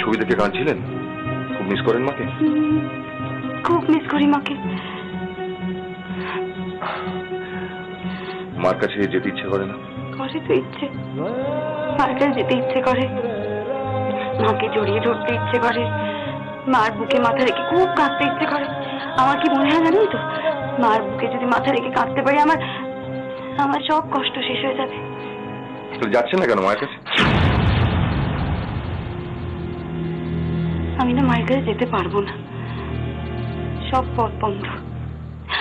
ছবি দেখে কাঁদছিলেন? খুব মিস করেন মাকে? খুব মিস করি মাকে। মার কাছে যেতে ইচ্ছে করে না? করে তো ইচ্ছে, মার কাছে যেতে ইচ্ছে করে, মাকে জড়িয়ে ধরতে ইচ্ছে করে, মার বুকে মাথা রেখে খুব কাঁদতে ইচ্ছে করে। আমার কি মনে হয় জানেন তো, মার বুকে যদি মাথা রেখে কাঁদতে পারি আমার আমার সব কষ্ট শেষ হয়ে যাবে। যাচ্ছে না কেন মায়ের কাছে? আমি না মায়ের কাছে যেতে পারবো না, সব পথ বন্ধ।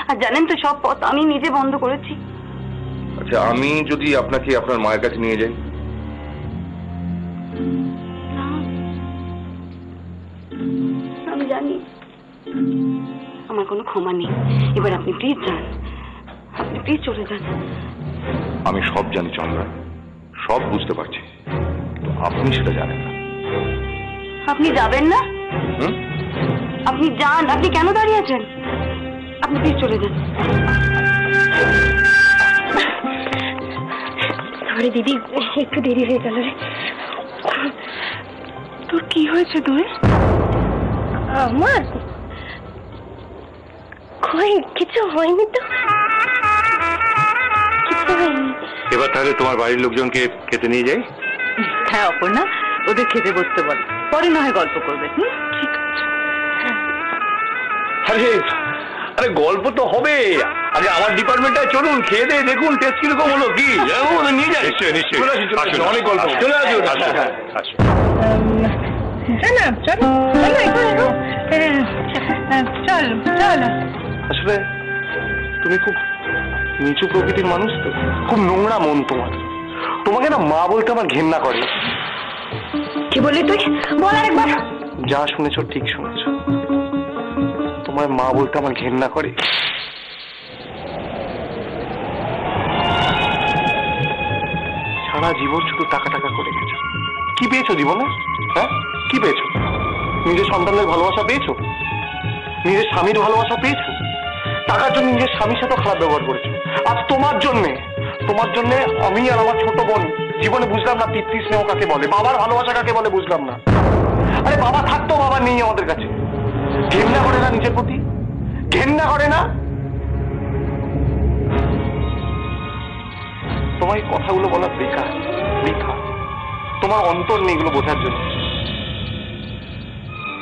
আর জানেন তো, সব পথ আমি নিজে বন্ধ করেছি। আচ্ছা, আমি যদি আপনাকে আপনার মায়ের কাছে নিয়ে যাই? আমি জানি আমার কোনো ক্ষমা নেই। এবার আপনি প্লিজ যান, আপনি প্লিজ চলে যান। আমি সব জানি চন্দ্রা, সব বুঝতে পারছি, আপনি সেটা জানেন না। আপনি যাবেন না? আপনি যান। আপনি কেন দাঁড়িয়ে আছেন? আপনি প্লিজ চলে যান। সরি দিদি, একটু দেরি হয়ে গেল রে। তোর কি হয়েছে? তুই? আমার কিছু হয়নি তো, কিছু হয়নি। এবার তাহলে তোমার বাড়ির লোকজনকে খেতে নিয়ে যাই? হ্যাঁ অপর্ণা, ওদের খেতে বসতে বল, পরে না হয় গল্প করবে। ঠিক আছে। আরে আরে গল্প তো হবে। আরে আমার ডিপার্টমেন্টে চলুন, খেয়ে দিয়ে দেখুন টেস্ট কিরকম হলো। কি নিয়ে যাই? নিশ্চয়ই নিশ্চয়ই, অনেক গল্প। চলে আসুন। আসলে তুমি খুব নিচু প্রকৃতির মানুষ তো, খুব নোংরা মন তোমার। তোমাকে না মা বলতে আমার ঘেন্না করে। কি বললি তুই? বল আরেকবার। যা শুনেছ ঠিক শুনেছ, তোমার মা বলতে আমার ঘেন্না করে। সারা জীবন শুধু টাকা টাকা করে গেছো। কি পেয়েছো জীবনে? হ্যাঁ, কি পেয়েছো? নিজের সন্তানদের ভালোবাসা পেয়েছো? নিজের স্বামীর ভালোবাসা পেয়েছো? টাকার জন্য নিজের স্বামীর সাথে খারাপ ব্যবহার করেছো। আজ তোমার জন্যে আমি আর আমার ছোট বোন জীবনে বুঝলাম না পিতৃ স্নেহ কাকে বলে, বাবার ভালোবাসা কাকে বলে বুঝলাম না। আরে বাবা থাকতো, বাবা নেই আমাদের কাছে। ঘেন্না করে না নিজের প্রতি? ঘেন্না করে না? তোমার এই কথাগুলো বলা বেকার, বেকার। তোমার অন্তর নেই এগুলো বোঝার জন্য।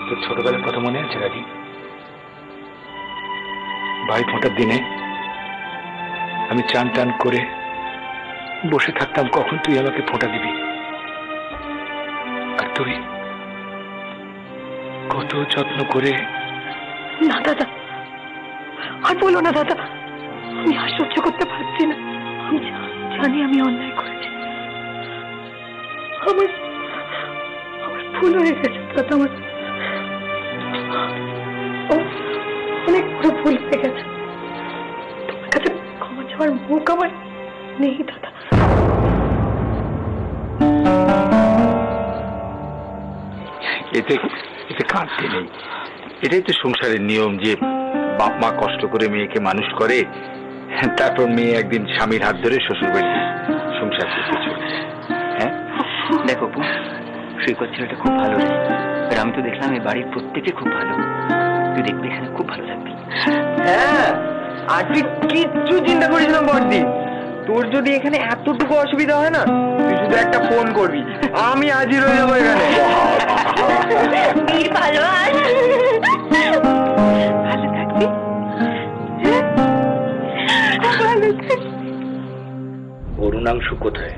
তোর ছোটবেলার কথা মনে আছে রাজি? ভাই ফোঁটার দিনে আমি চান টান করে বসে থাকতাম কখন তুই আমাকে ফোঁটা দিবি। আর তুই কত যত্ন করে। না দাদা, আর বলো না দাদা, আমি আর সহ্য করতে পারছি না। আমি জানি আমি অন্যায় করেছি, আমার ভুল হয়ে গেছে দাদা। আমার অনেক বড় ভুল হয়ে গেছে। তোমার কাছে ক্ষমা চাওয়ার মুখ আমার নেই দাদা। এতে এতে কাঁদতে নেই। এটাই তো সংসারের নিয়ম, যে বাপ মা কষ্ট করে মেয়েকে মানুষ করে, তারপর মেয়ে একদিন স্বামীর হাত ধরে শ্বশুর বাড়ি সংসার করতে চলে। হ্যাঁ দেখো অপু, সৈকত ছেলেটা খুব ভালো রে। আর আমি তো দেখলাম এই বাড়ির প্রত্যেকে খুব ভালো। তুই দেখবি এখানে খুব ভালো থাকবি। হ্যাঁ, আর তুই কিচ্ছু চিন্তা করিস না বড়দি। তোর যদি এখানে এতটুকু অসুবিধা হয় না, তুই শুধু একটা ফোন করবি, আমি হাজির হয়ে যাবো এখানে। ভালো থাকবি। অরুণাংশু কোথায়?